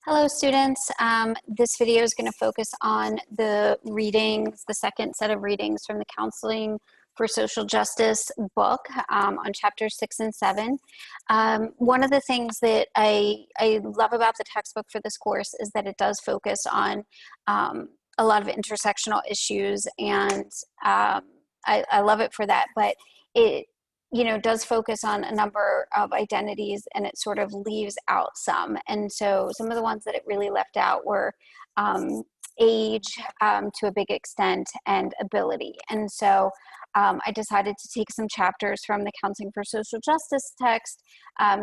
Hello students, this video is going to focus on the readings, the second set of readings from the Counseling for Social Justice book on chapters 6 and 7. One of the things that I love about the textbook for this course is that it does focus on a lot of intersectional issues, and I love it for that, but it does focus on a number of identities, and it sort of leaves out some. And so some of the ones that it really left out were age to a big extent, and ability. And so I decided to take some chapters from the Counseling for Social Justice text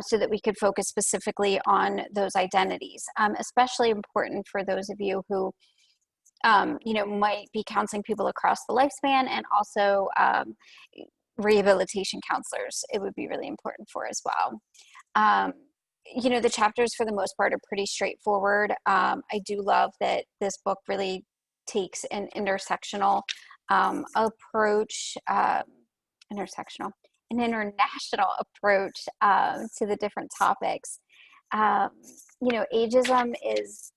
so that we could focus specifically on those identities, especially important for those of you who might be counseling people across the lifespan, and also rehabilitation counselors, it would be really important for as well. The chapters for the most part are pretty straightforward. I do love that this book really takes an intersectional approach, an international approach to the different topics. Ageism is,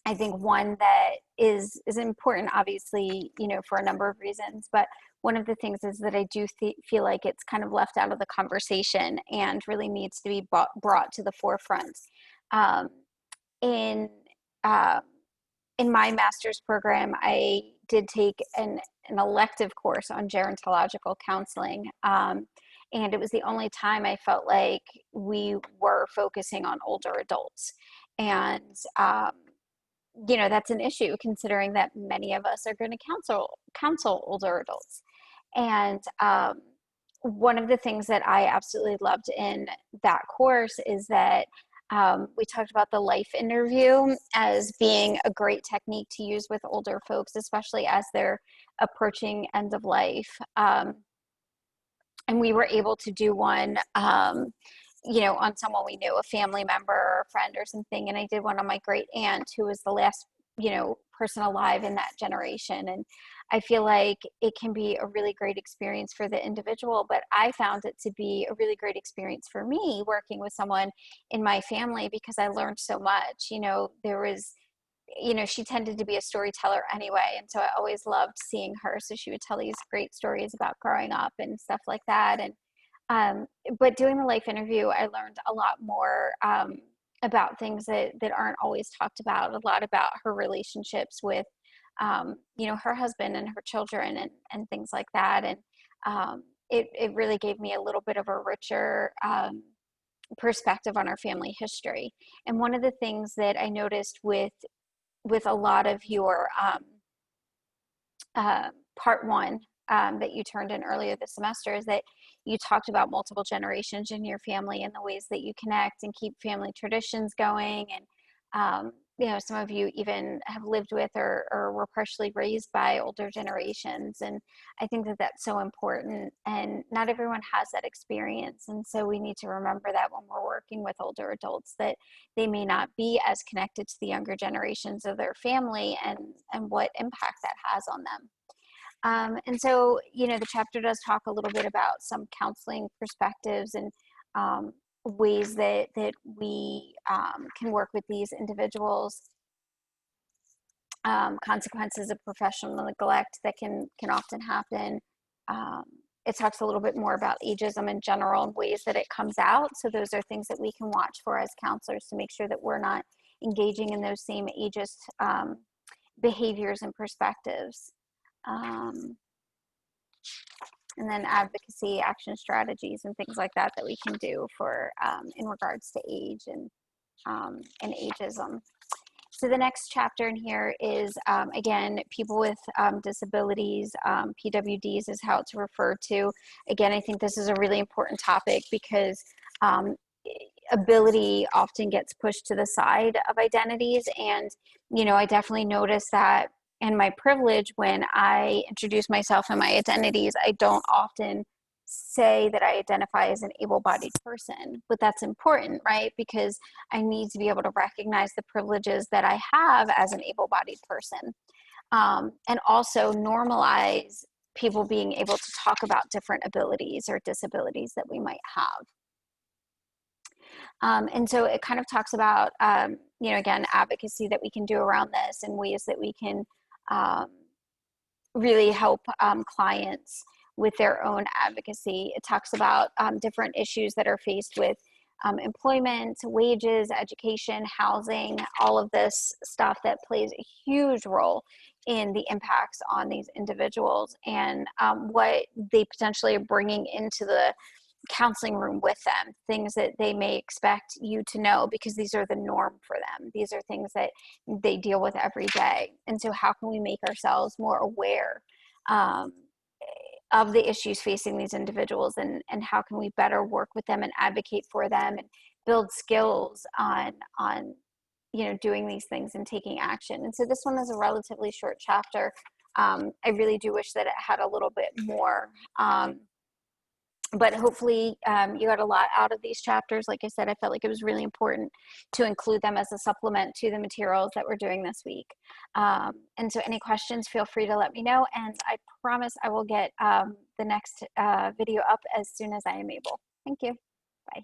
I think, one that is important, obviously, for a number of reasons, but one of the things is that I do feel like it's kind of left out of the conversation and really needs to be brought to the forefront. In my master's program, I did take an elective course on gerontological counseling, and it was the only time I felt like we were focusing on older adults. And that's an issue, considering that many of us are going to counsel older adults. And one of the things that I absolutely loved in that course is that we talked about the life interview as being a great technique to use with older folks, especially as they're approaching end of life. And we were able to do one on someone we knew, a family member or a friend or something. And I did one on my great aunt, who was the last, person alive in that generation. And I feel like it can be a really great experience for the individual, but I found it to be a really great experience for me working with someone in my family, because I learned so much. There was, she tended to be a storyteller anyway. And so I always loved seeing her. So she would tell these great stories about growing up and stuff like that. And but doing the life interview, I learned a lot more about things that aren't always talked about, a lot about her relationships with, her husband and her children, and things like that. And it really gave me a little bit of a richer perspective on our family history. And one of the things that I noticed with a lot of your part one that you turned in earlier this semester is that you talked about multiple generations in your family and the ways that you connect and keep family traditions going. And, some of you even have lived with or were partially raised by older generations. And I think that that's so important, and not everyone has that experience. And so we need to remember that when we're working with older adults, that they may not be as connected to the younger generations of their family, and what impact that has on them. And so, the chapter does talk a little bit about some counseling perspectives and ways that we can work with these individuals, consequences of professional neglect that can often happen. It talks a little bit more about ageism in general and ways that it comes out. So those are things that we can watch for as counselors to make sure that we're not engaging in those same ageist behaviors and perspectives. And then advocacy, action strategies, and things like that we can do for in regards to age and ageism. So the next chapter in here is, again, people with disabilities. PWDs is how it's referred to. Again, I think this is a really important topic, because ability often gets pushed to the side of identities. And, I definitely notice that in my privilege, when I introduce myself and my identities, I don't often say that I identify as an able-bodied person, but that's important, right? Because I need to be able to recognize the privileges that I have as an able-bodied person, and also normalize people being able to talk about different abilities or disabilities that we might have. And so it kind of talks about, you know, again, advocacy that we can do around this and ways that we can really help clients with their own advocacy. It talks about different issues that are faced with employment, wages, education, housing, all of this stuff that plays a huge role in the impacts on these individuals, and what they potentially are bringing into the counseling room with them, things that they may expect you to know because these are the norm for them. These are things that they deal with every day. And so how can we make ourselves more aware um, of the issues facing these individuals, and how can we better work with them and advocate for them and build skills on you know, doing these things and taking action. And so this one is a relatively short chapter. I really do wish that it had a little bit more, but hopefully you got a lot out of these chapters. Like I said, I felt like it was really important to include them as a supplement to the materials that we're doing this week. And so any questions, feel free to let me know. And I promise I will get the next video up as soon as I am able. Thank you. Bye.